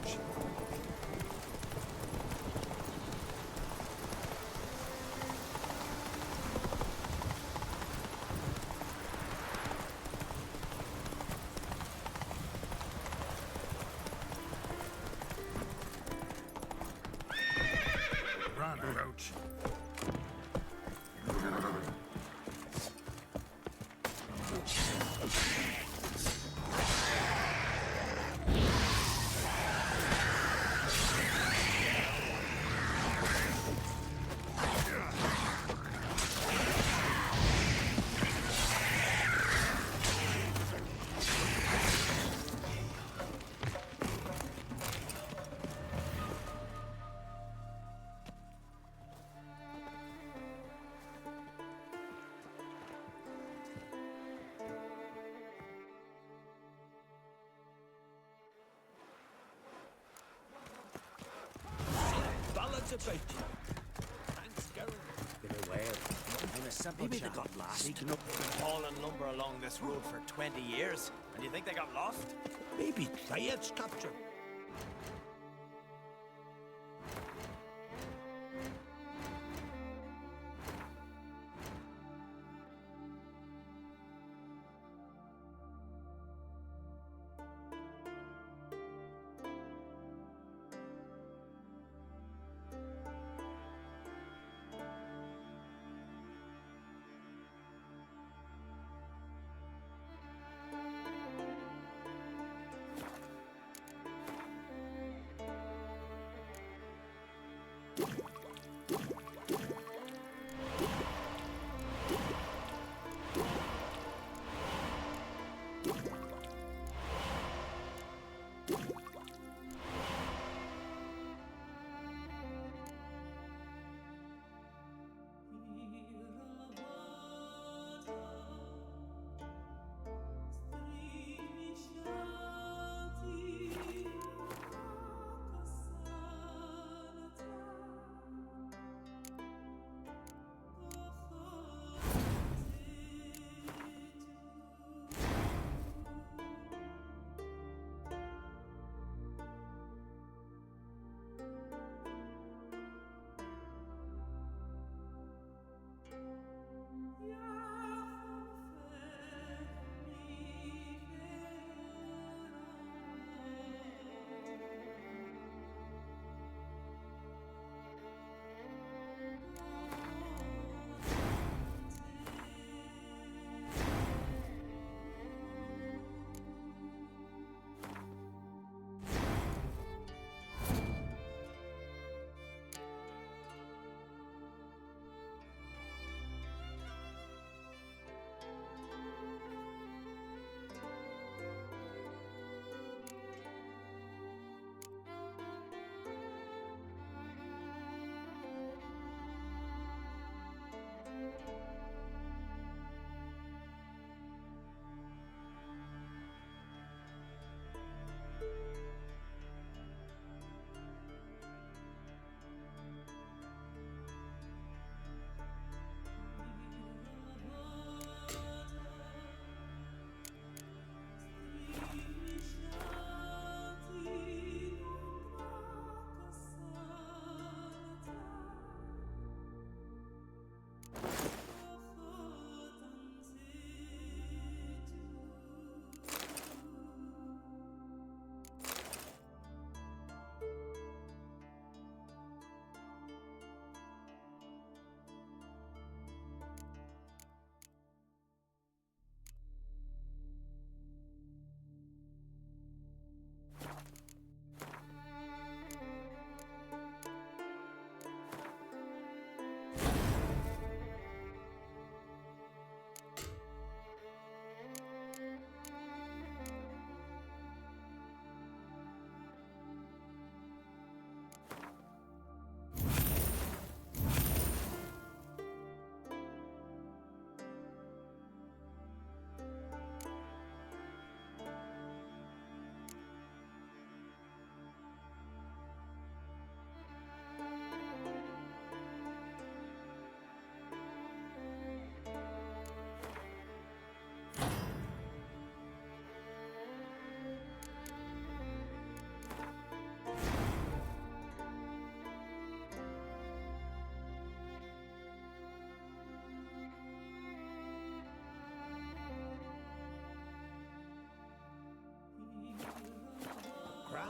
Roach. Run, Roach. Ballads about you. Thanks, Garen. Been aware. I'm a simple Maybe they chap. got lost. Sneaking up. Been hauling lumber along this road for 20 years, and you think they got lost? Maybe Triads captured.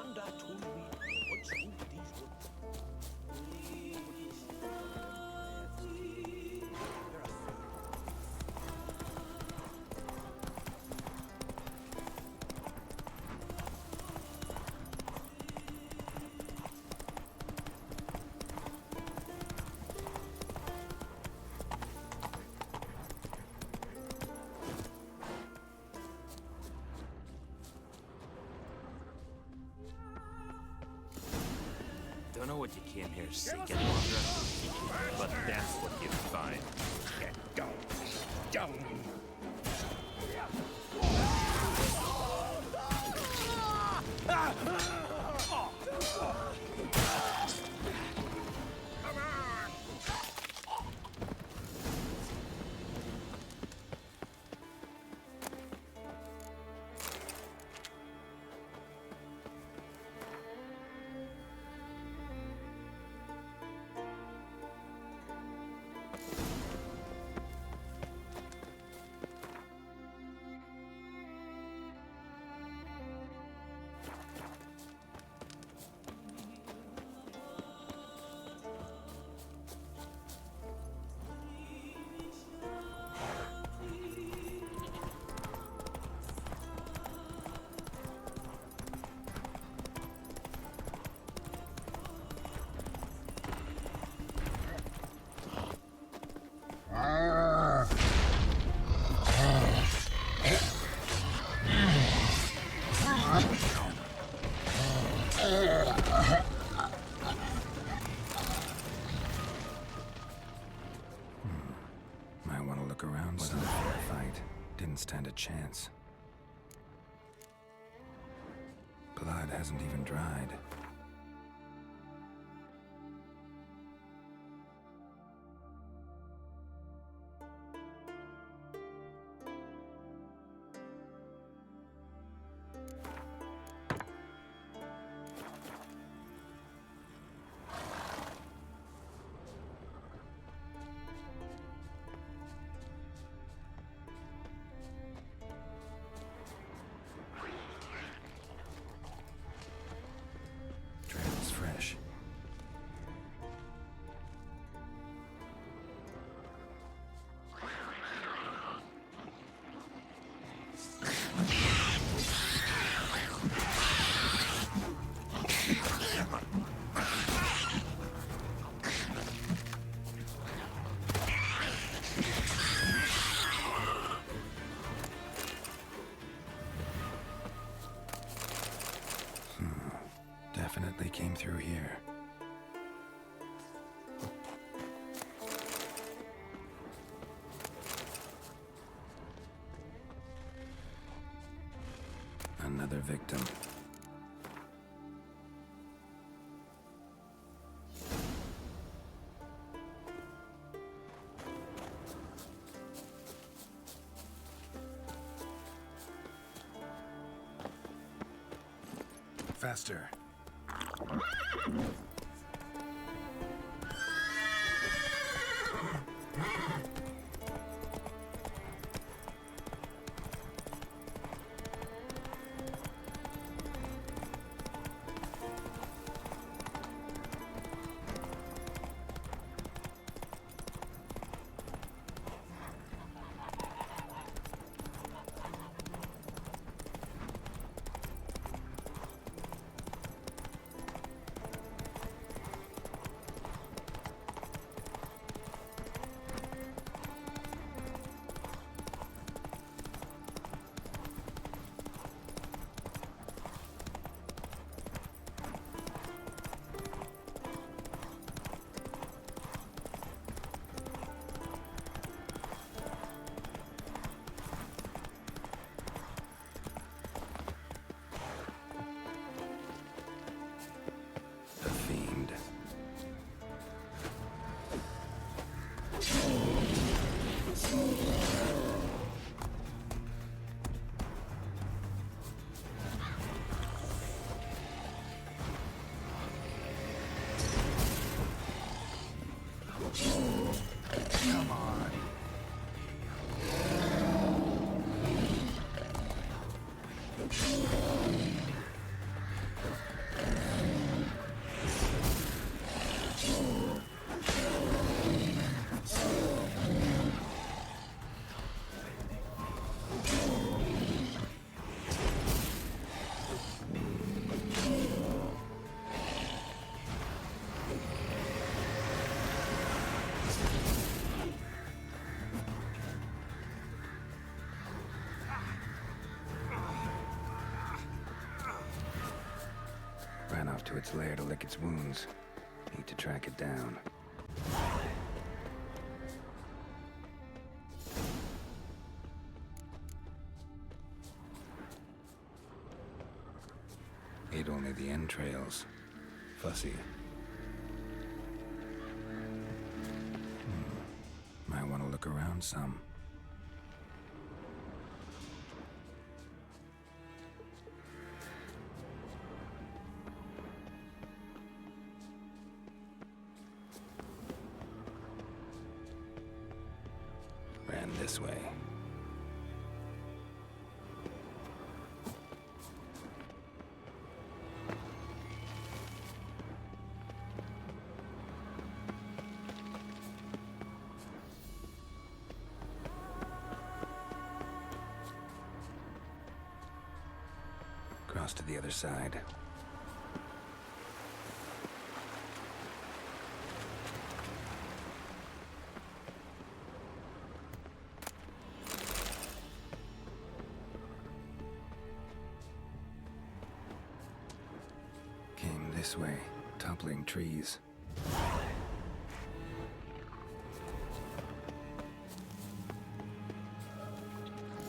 Yonder told me once moved these woods. Don't know what you came here seeking, Wandering, but that's what you find. Get down. Down. Might want to look around. Wasn't a fair fight. Didn't stand a chance. Blood hasn't even dried. Trail's fresh. Definitely came through here. Another victim. Faster. to its lair to lick its wounds. Need to track it down. Ate only the entrails. Fussy. Might want to look around some. Ran this way. Cross to the other side. Came this way, toppling trees.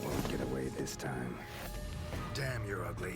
Won't get away this time. Damn, you're ugly.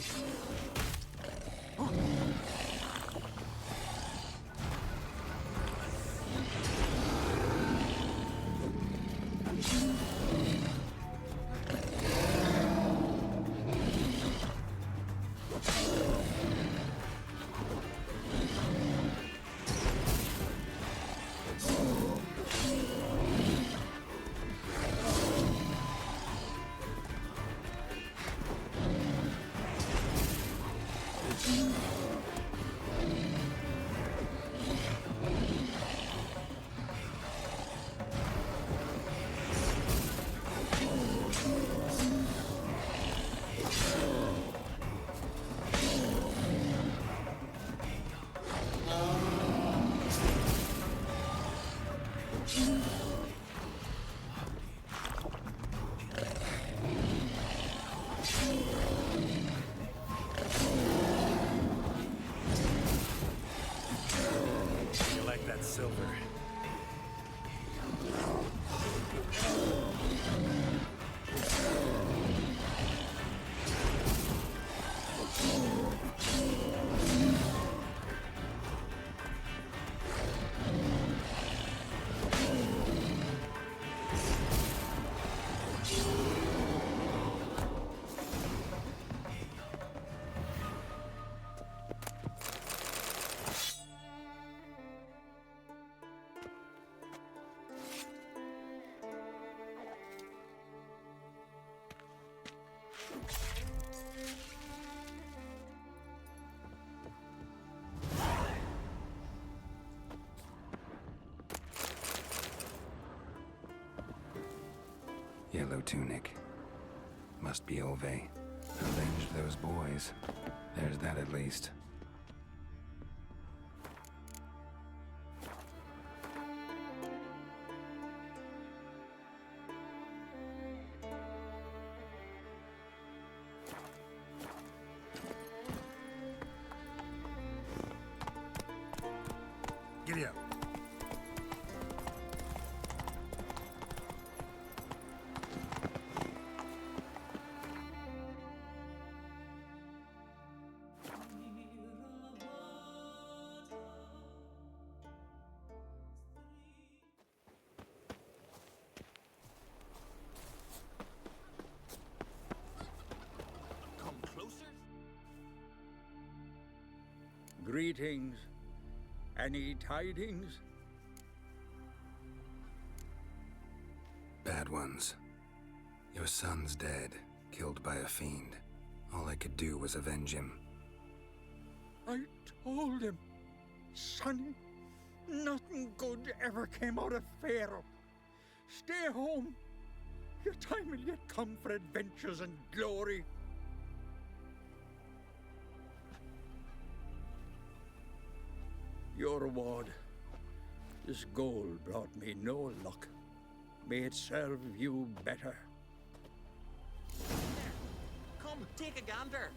You like that silver? Yellow tunic. Must be Ove. Avenged those boys. There's that at least. Giddy up. Come closer? Greetings. Any tidings? Bad ones. Your son's dead, killed by a fiend. All I could do was avenge him. I told him, Sonny, nothing good ever came out of Pharaoh. Stay home. Your time will yet come for adventures and glory. Your reward. This gold brought me no luck. May it serve you better. Come, take a gander.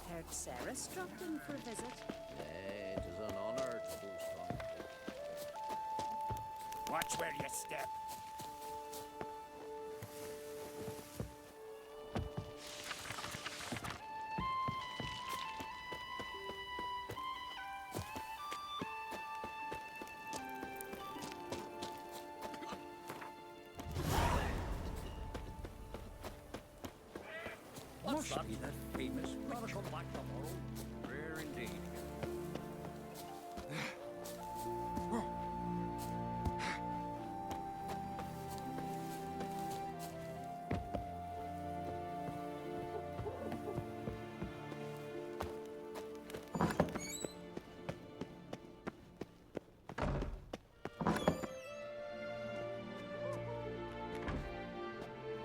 Heard Sarah dropped in for a visit. It is an honor to host on. Watch where you step. Must be that famous Gotta witch. come back tomorrow. Rare indeed.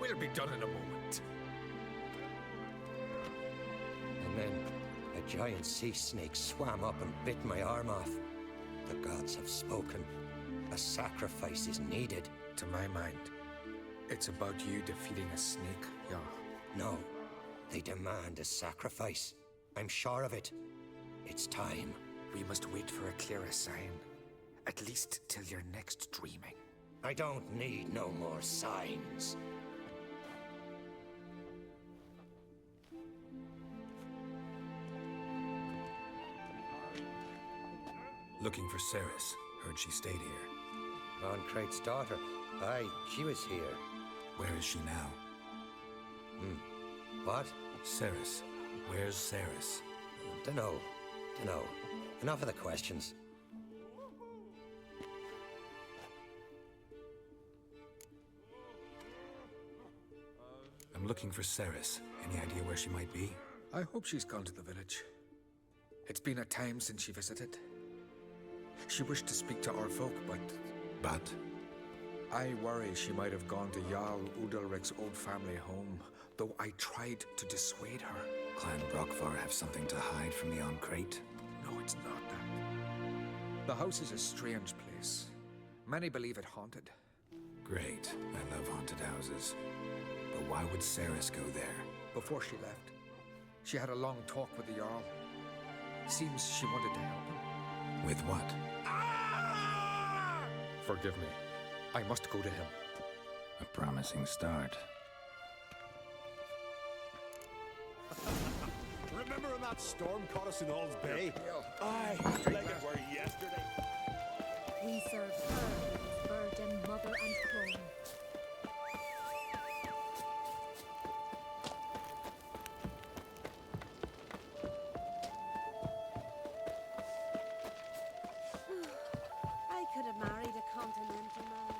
We'll be done in a moment. And then a giant sea snake swam up and bit my arm off. The gods have spoken. A sacrifice is needed. To my mind, it's about you defeating a snake, yeah. No, they demand a sacrifice. I'm sure of it. It's time. We must wait for a clearer sign. At least till you're next dreaming. I don't need no more signs. Looking for Ceres. Heard she stayed here. Von Crate's daughter. Aye, she was here. Where is she now? What? Ceres. Where's Ceres? Dunno. Enough of the questions. I'm looking for Ceres. Any idea where she might be? I hope she's gone to the village. It's been a time since she visited. She wished to speak to our folk, but I worry she might have gone to Jarl Udalric's old family home, though I tried to dissuade her. Clan Brockvar have something to hide from the Crate? No, it's not that. The house is a strange place. Many believe it haunted. Great. I love haunted houses. But why would Ceres go there? Before she left, she had a long talk with the Jarl. Seems she wanted to help him. With what? Forgive me. I must go to him. A promising start. Remember when that storm caught us in All's Bay? Aye, like it were yesterday. We serve her with virgin mother and throne. I could have married a continental man.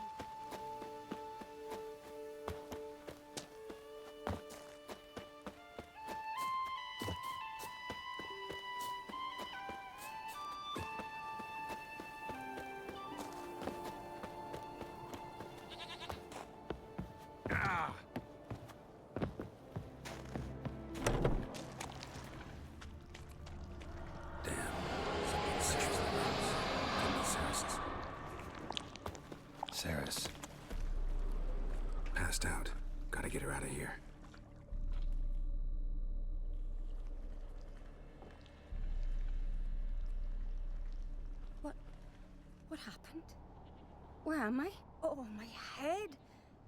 Damn. Something seriously wrong. Could be Ceres's. Ceres. Passed out. Gotta get her out of here. What happened? Where am I? Oh, my head.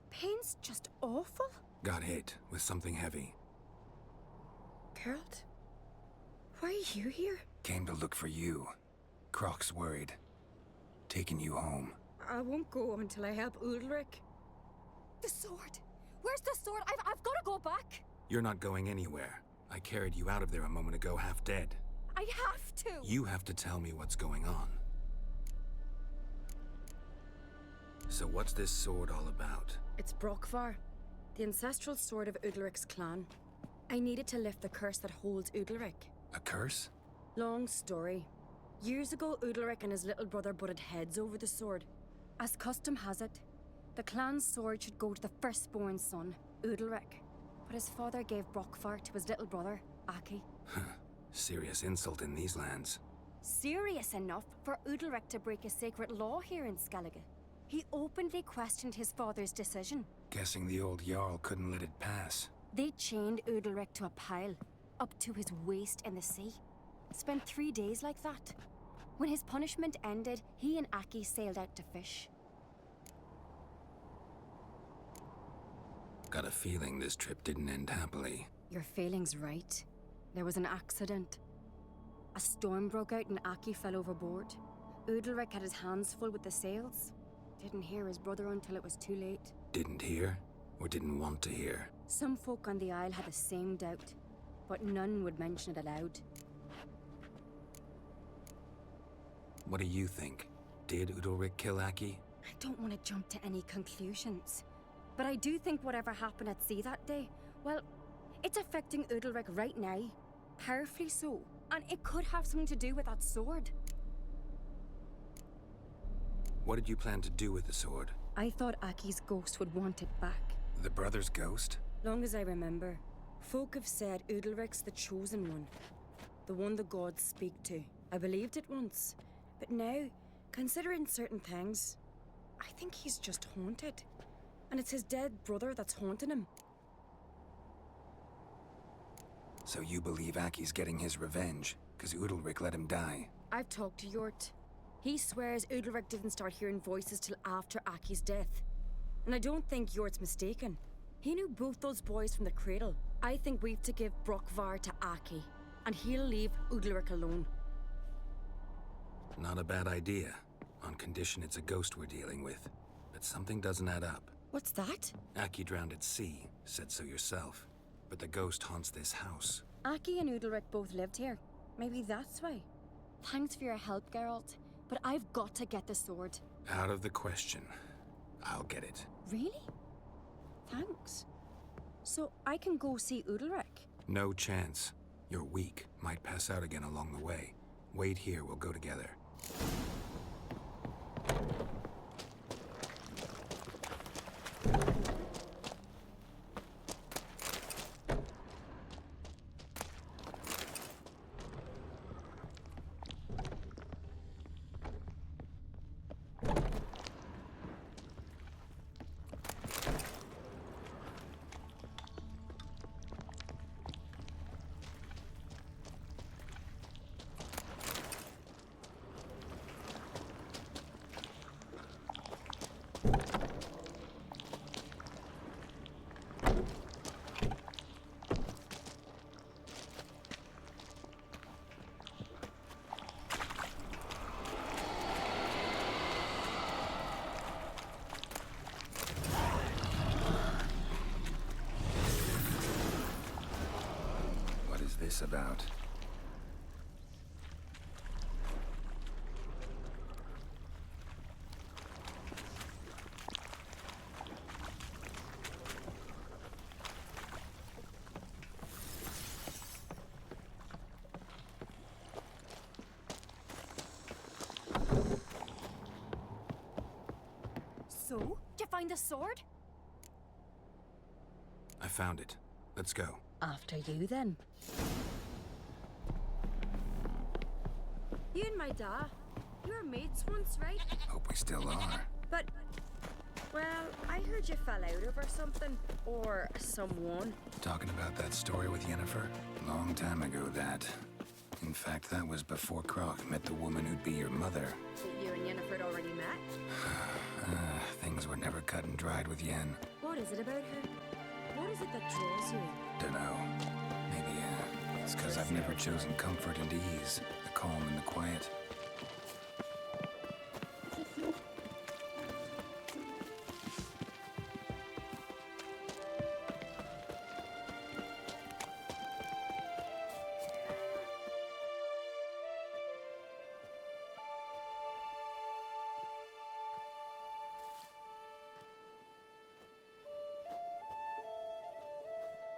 Pain's just awful. Got hit with something heavy. Geralt, why are you here? Came to look for you. Croc's worried. Taking you home. I won't go until I help Ulrich. The sword. Where's the sword? I've got to go back. You're not going anywhere. I carried you out of there a moment ago, half dead. I have to. You have to tell me what's going on. So what's this sword all about? It's Brockvar, the ancestral sword of Udalric's clan. I needed to lift the curse that holds Udalric. A curse? Long story. Years ago, Udalric and his little brother butted heads over the sword. As custom has it, the clan's sword should go to the firstborn son, Udalric. But his father gave Brockfar to his little brother, Aki. Serious insult in these lands. Serious enough for Udalric to break a sacred law here in Skellige. He openly questioned his father's decision. Guessing the old Jarl couldn't let it pass. They chained Udalric to a pile, up to his waist in the sea. Spent 3 days like that. When his punishment ended, he and Aki sailed out to fish. Got a feeling this trip didn't end happily. Your feeling's right. There was an accident. A storm broke out and Aki fell overboard. Udalric had his hands full with the sails. Didn't hear his brother until it was too late. Didn't hear? Or didn't want to hear? Some folk on the Isle had the same doubt, but none would mention it aloud. What do you think? Did Udalric kill Aki? I don't want to jump to any conclusions, but I do think whatever happened at sea that day, well, it's affecting Udalric right now. Powerfully so. And it could have something to do with that sword. What did you plan to do with the sword? I thought Aki's ghost would want it back. The brother's ghost? Long as I remember, folk have said Udalric's the chosen one. The one the gods speak to. I believed it once. But now, considering certain things, I think he's just haunted. And it's his dead brother that's haunting him. So you believe Aki's getting his revenge, because Udalric let him die? I've talked to Yort. He swears Udalric didn't start hearing voices till after Aki's death. And I don't think Yort's mistaken. He knew both those boys from the cradle. I think we've to give Brockvar to Aki, and he'll leave Udalric alone. Not a bad idea, on condition it's a ghost we're dealing with. But something doesn't add up. What's that? Aki drowned at sea, said so yourself. But the ghost haunts this house. Aki and Udalric both lived here. Maybe that's why. Thanks for your help, Geralt. But I've got to get the sword. Out of the question. I'll get it. Really? Thanks. So I can go see Udalric? No chance. You're weak. Might pass out again along the way. Wait here, we'll go together. This about? So, did you find the sword? I found it. Let's go. After you, then. You and my da, you were mates once, right? Hope we still are. But, well, I heard you fell out over something. Or someone. Talking about that story with Yennefer? Long time ago, that. In fact, that was before Croc met the woman who'd be your mother. So you and Yennefer had already met? Things were never cut and dried with Yen. What is it about her? What is it that draws you? Dunno. Maybe, it's because I've never chosen comfort and ease, the calm and the quiet.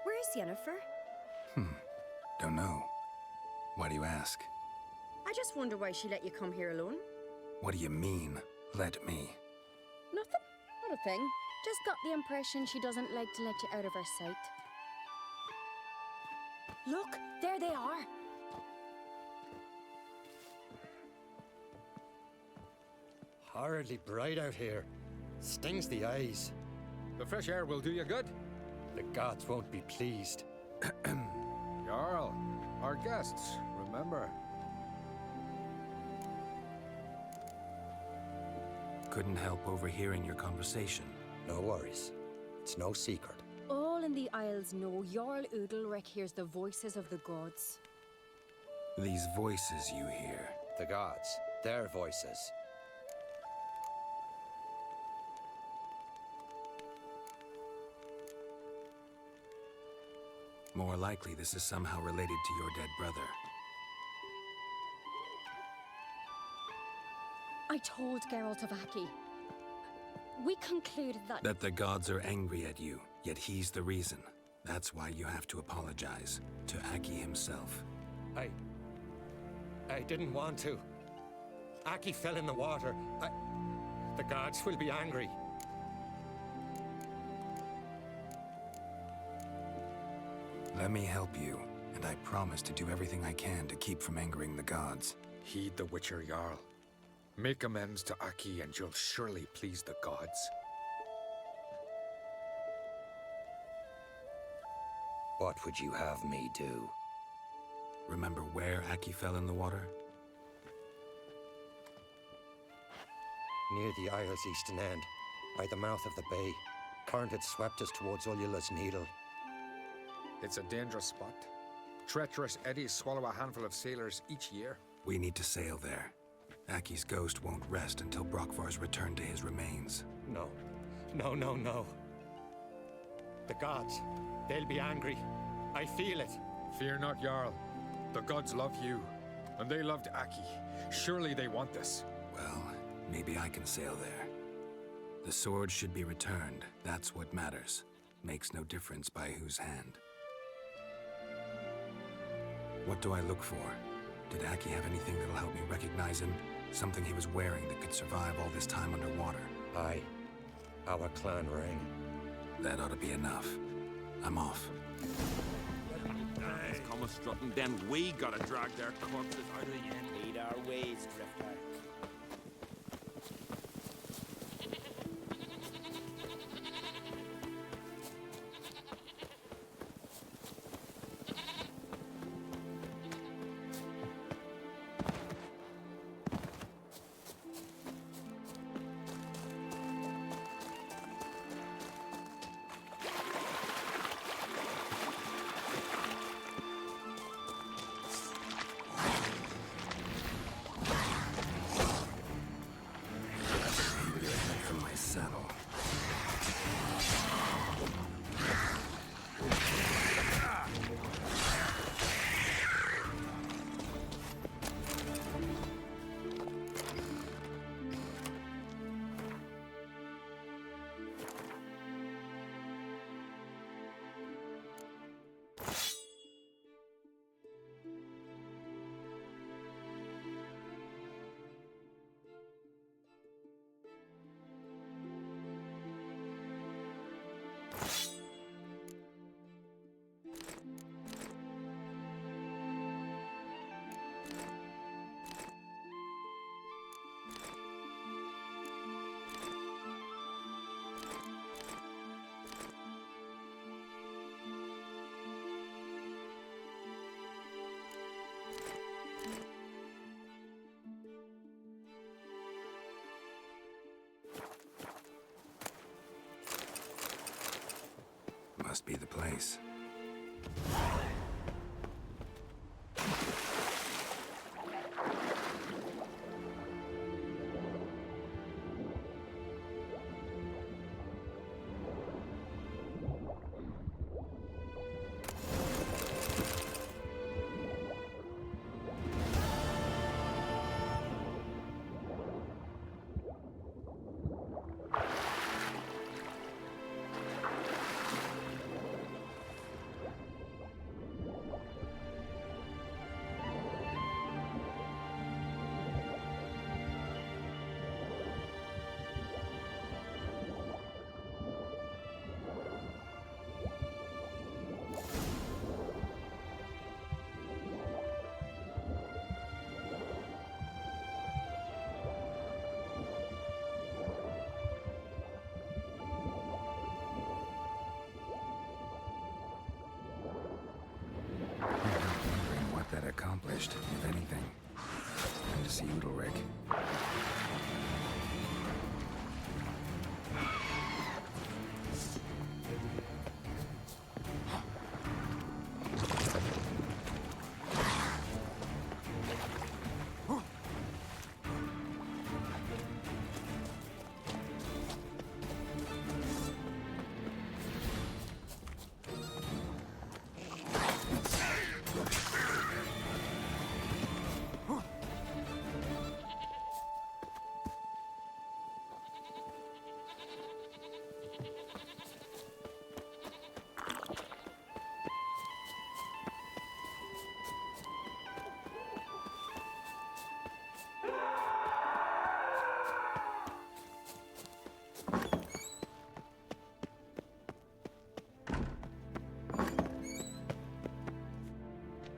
Where's Yennefer? Don't know. Why do you ask? I just wonder why she let you come here alone. What do you mean, let me? Nothing. Not a thing. Just got the impression she doesn't like to let you out of her sight. Look, there they are. Horridly bright out here. Stings the eyes. The fresh air will do you good. The gods won't be pleased. Jarl, our guests, remember. Couldn't help overhearing your conversation. No worries. It's no secret. All in the Isles know Jarl Udalric hears the voices of the gods. These voices you hear. The gods, their voices. More likely this is somehow related to your dead brother. I told Geralt of Aki. We concluded that... That the gods are angry at you, yet he's the reason. That's why you have to apologize to Aki himself. I didn't want to. Aki fell in the water. The gods will be angry. Let me help you, and I promise to do everything I can to keep from angering the gods. Heed the Witcher Jarl. Make amends to Aki and you'll surely please the gods. What would you have me do? Remember where Aki fell in the water? Near the Isle's eastern end, by the mouth of the bay. Current had swept us towards Ullula's Needle. It's a dangerous spot. Treacherous eddies swallow a handful of sailors each year. We need to sail there. Aki's ghost won't rest until Brokvar's returned to his remains. No. No. The gods, they'll be angry. I feel it. Fear not, Jarl. The gods love you, and they loved Aki. Surely they want this. Well, maybe I can sail there. The sword should be returned. That's what matters. Makes no difference by whose hand. What do I look for? Did Aki have anything that'll help me recognize him? Something he was wearing that could survive all this time underwater? Aye. Our clan ring. That ought to be enough. I'm off. Guys come a strutting, then we gotta drag their corpses out of the end. Lead our ways, Drifter. From my saddle. Must be the place. accomplished, if anything. Time to see Udalric.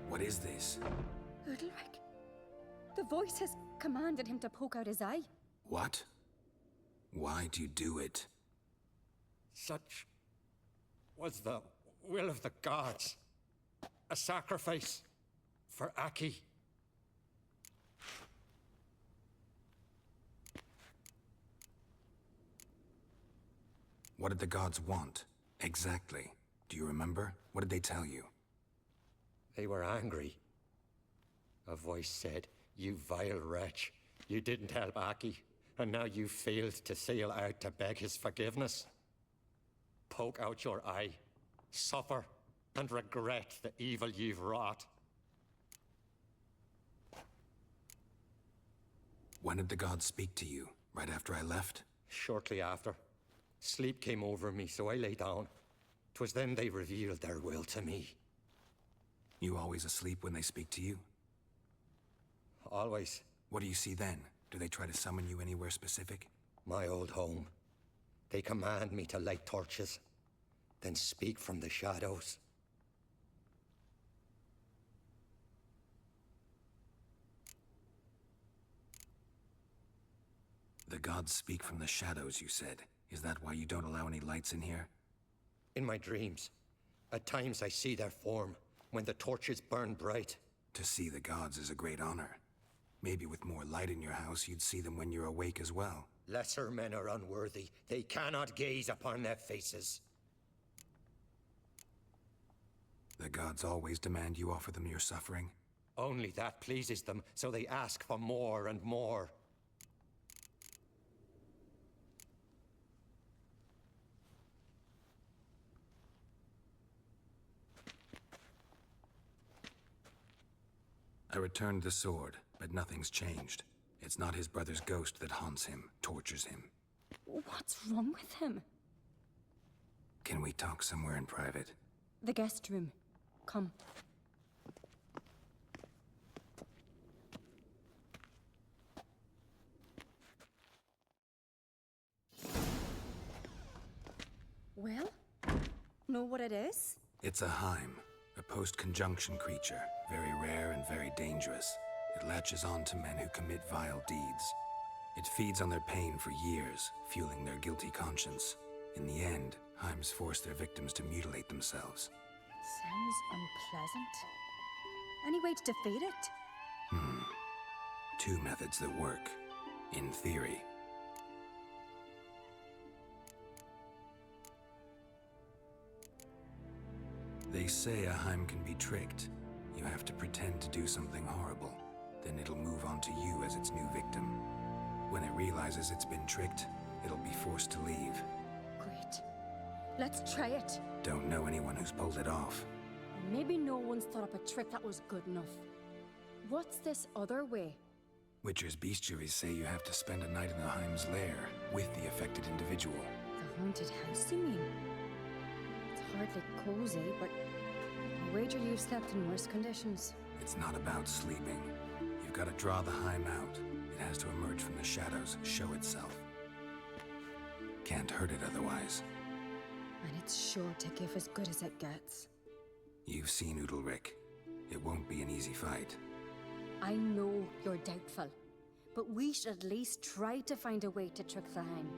What is this? Udalric. The voice has commanded him to poke out his eye. What? Why do you do it? Such was the will of the gods. A sacrifice for Aki. What did the gods want? Exactly. Do you remember? What did they tell you? They were angry. A voice said, "You vile wretch, you didn't help Aki, and now you failed to sail out to beg his forgiveness. Poke out your eye, suffer, and regret the evil you've wrought." When did the gods speak to you? Right after I left? Shortly after, sleep came over me, so I lay down. 'Twas then they revealed their will to me. You always asleep when they speak to you? Always. What do you see then? Do they try to summon you anywhere specific? My old home. They command me to light torches, then speak from the shadows. The gods speak from the shadows, you said. Is that why you don't allow any lights in here? In my dreams, at times I see their form, when the torches burn bright. To see the gods is a great honor. Maybe with more light in your house, you'd see them when you're awake as well. Lesser men are unworthy. They cannot gaze upon their faces. The gods always demand you offer them your suffering? Only that pleases them, so they ask for more and more. I returned the sword, but nothing's changed. It's not his brother's ghost that haunts him, tortures him. What's wrong with him? Can we talk somewhere in private? The guest room. Come. Well, know what it is? It's a Heim, a post-conjunction creature, very rare and very dangerous. It latches on to men who commit vile deeds. It feeds on their pain for years, fueling their guilty conscience. In the end, Heims force their victims to mutilate themselves. Sounds unpleasant. Any way to defeat it? Two methods that work, in theory. They say a Heim can be tricked. You have to pretend to do something horrible. Then it'll move on to you as its new victim. When it realizes it's been tricked, it'll be forced to leave. Great. Let's try it. Don't know anyone who's pulled it off. Maybe no one's thought up a trick that was good enough. What's this other way? Witcher's bestiaries say you have to spend a night in the Heim's lair with the affected individual. The haunted house, you mean? It's hardly cozy, but I wager you've slept in worse conditions. It's not about sleeping. You've got to draw the Heim out. It has to emerge from the shadows, show itself. Can't hurt it otherwise. And it's sure to give as good as it gets. You've seen Udalric. It won't be an easy fight. I know you're doubtful, but we should at least try to find a way to trick the Heim.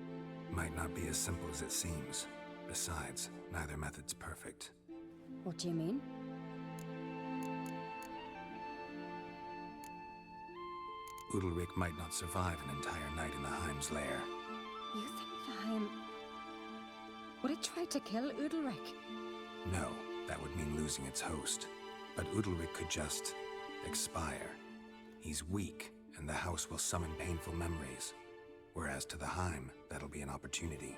Might not be as simple as it seems. Besides, neither method's perfect. What do you mean? Udalric might not survive an entire night in the Heim's lair. You think the Heim... would it try to kill Udalric? No, that would mean losing its host. But Udalric could just... expire. He's weak, and the house will summon painful memories. Whereas to the Heim, that'll be an opportunity.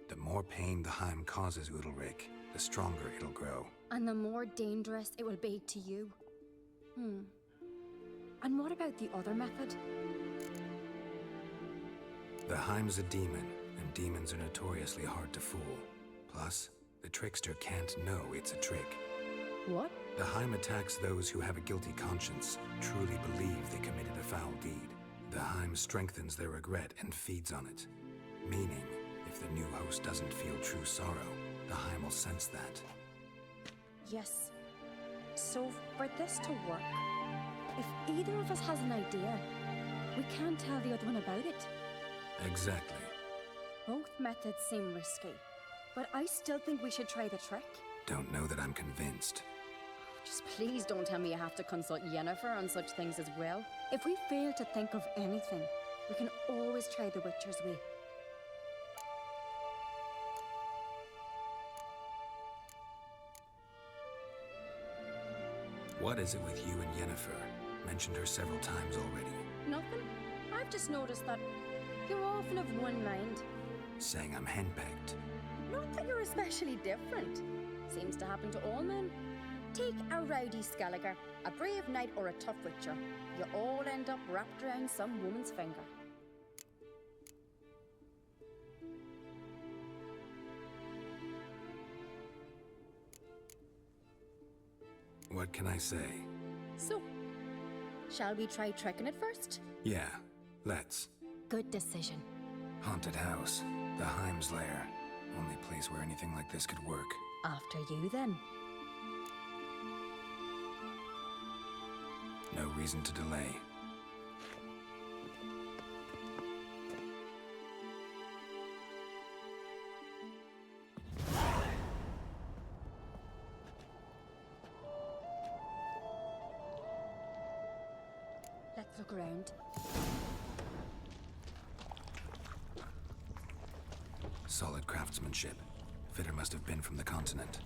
The more pain the Heim causes Udalric, the stronger it'll grow. And the more dangerous it will be to you. And what about the other method? The Heim's a demon, and demons are notoriously hard to fool. Plus, the trickster can't know it's a trick. What? The Heim attacks those who have a guilty conscience, truly believe they committed a foul deed. The Heim strengthens their regret and feeds on it. Meaning, if the new host doesn't feel true sorrow, the Heim will sense that. Yes. So, for this to work, if either of us has an idea, we can't tell the other one about it. Exactly. Both methods seem risky, but I still think we should try the trick. Don't know that I'm convinced. Just please don't tell me you have to consult Yennefer on such things as well. If we fail to think of anything, we can always try the Witcher's way. What is it with you and Yennefer? Mentioned her several times already. Nothing. I've just noticed that you're often of one mind. Saying I'm henpecked. Not that you're especially different. Seems to happen to all men. Take a rowdy Skellige, a brave knight or a tough witcher. You all end up wrapped around some woman's finger. What can I say? So, shall we try tricking it first? Yeah, let's. Good decision. Haunted house. The Heim's lair. Only place where anything like this could work. After you, then. No reason to delay. Let's look around. Solid craftsmanship. Fitter must have been from the continent.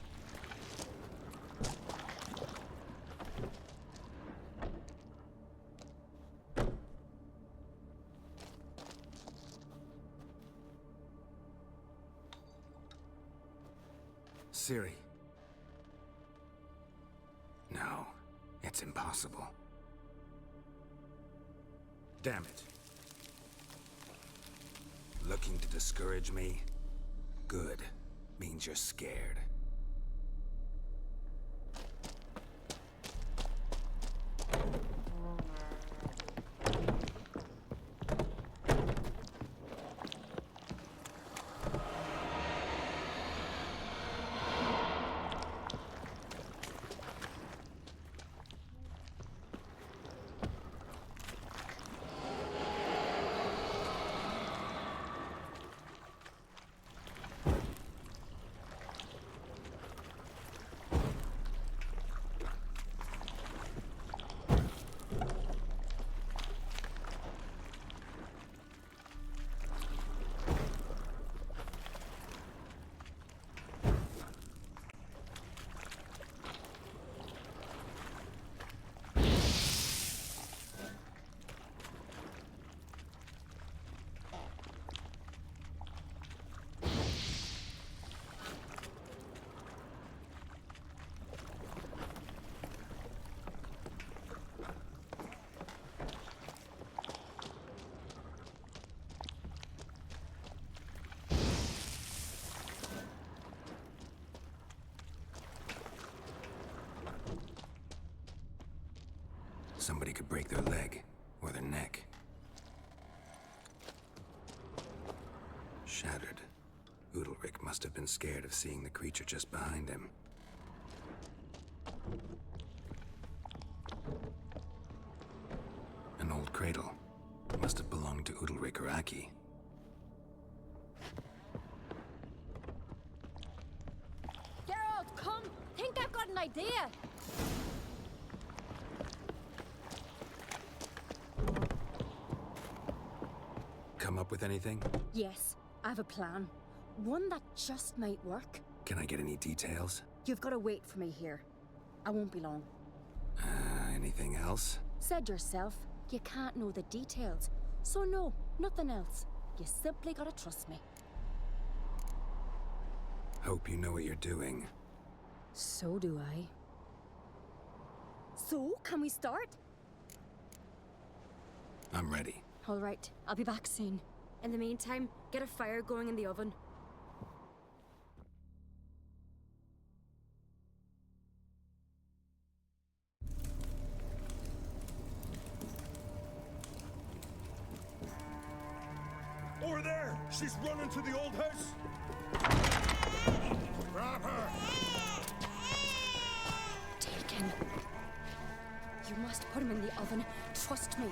Ciri. No, it's impossible. Damn it. Looking to discourage me? Good. Means you're scared. Somebody could break their leg, or their neck. Shattered. Udalric must have been scared of seeing the creature just behind him. An old cradle. Must have belonged to Udalric or Aki. Geralt, come! Think I've got an idea! come up with anything? Yes, I have a plan. One that just might work. Can I get any details? You've got to wait for me here. I won't be long. Anything else? Said yourself, you can't know the details. So no, nothing else. You simply gotta trust me. Hope you know what you're doing. So do I. So, can we start? I'm ready. All right, I'll be back soon. In the meantime, get a fire going in the oven. Over there! She's running to the old house! Grab her! Taken. You must put him in the oven. Trust me.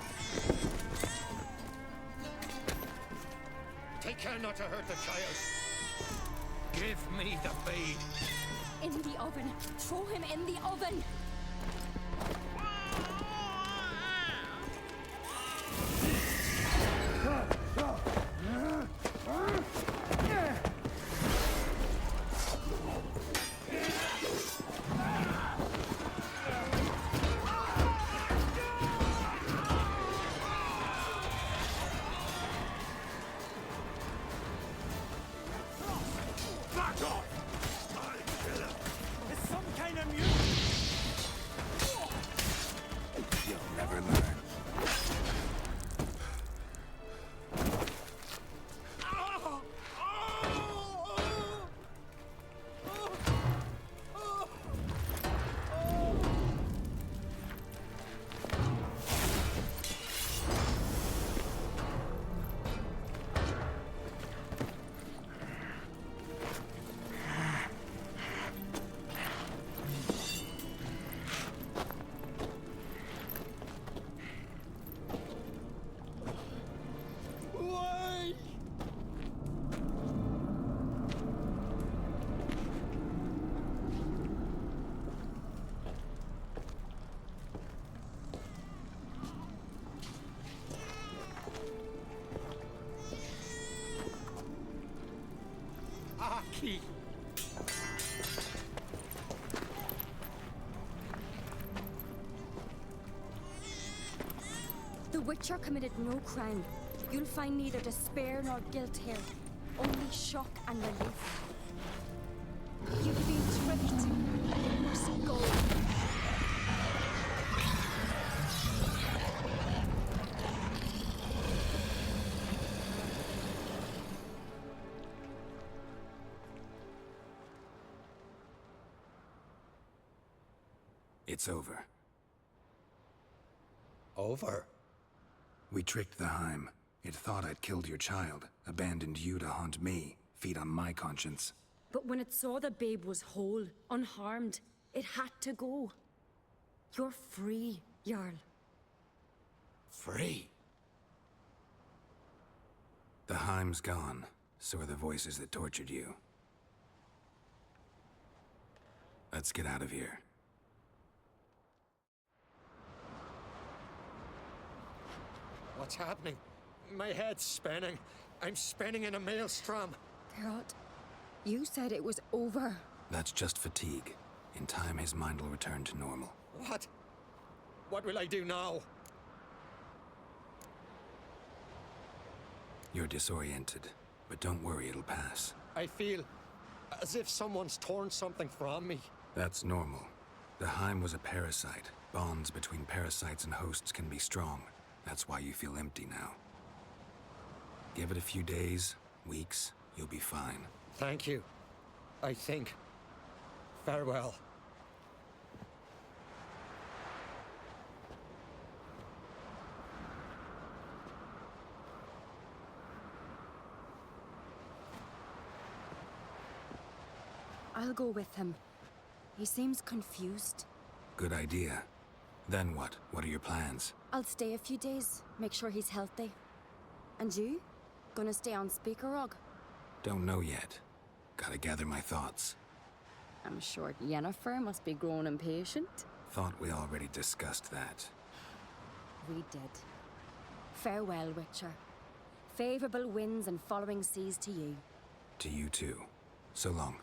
Take care not to hurt the child. Give me the feed. In the oven. Throw him in the oven. Back off! It's some kind of music. You'll never learn. Why? Aki! The Witcher committed no crime. You'll find neither despair nor guilt here. Only shock and relief. You've been tricked. You must go. It's over. Over? We tricked the Heim. It thought I'd killed your child, abandoned you to haunt me, feed on my conscience. But when it saw the babe was whole, unharmed, it had to go. You're free, Jarl. Free? The Heim's gone, so are the voices that tortured you. Let's get out of here. What's happening? My head's spinning. I'm spinning in a maelstrom. Geralt, you said it was over. That's just fatigue. In time, his mind will return to normal. What? What will I do now? You're disoriented, but don't worry, it'll pass. I feel as if someone's torn something from me. That's normal. The Heim was a parasite. Bonds between parasites and hosts can be strong. That's why you feel empty now. Give it a few days, weeks, you'll be fine. Thank you. I think. Farewell. I'll go with him. He seems confused. Good idea. Then what? What are your plans? I'll stay a few days, make sure he's healthy. And you? Gonna stay on Speaker Rog? Don't know yet. Gotta gather my thoughts. I'm sure Yennefer must be growing impatient. Thought we already discussed that. We did. Farewell, Witcher. Favorable winds and following seas to you. To you too. So long.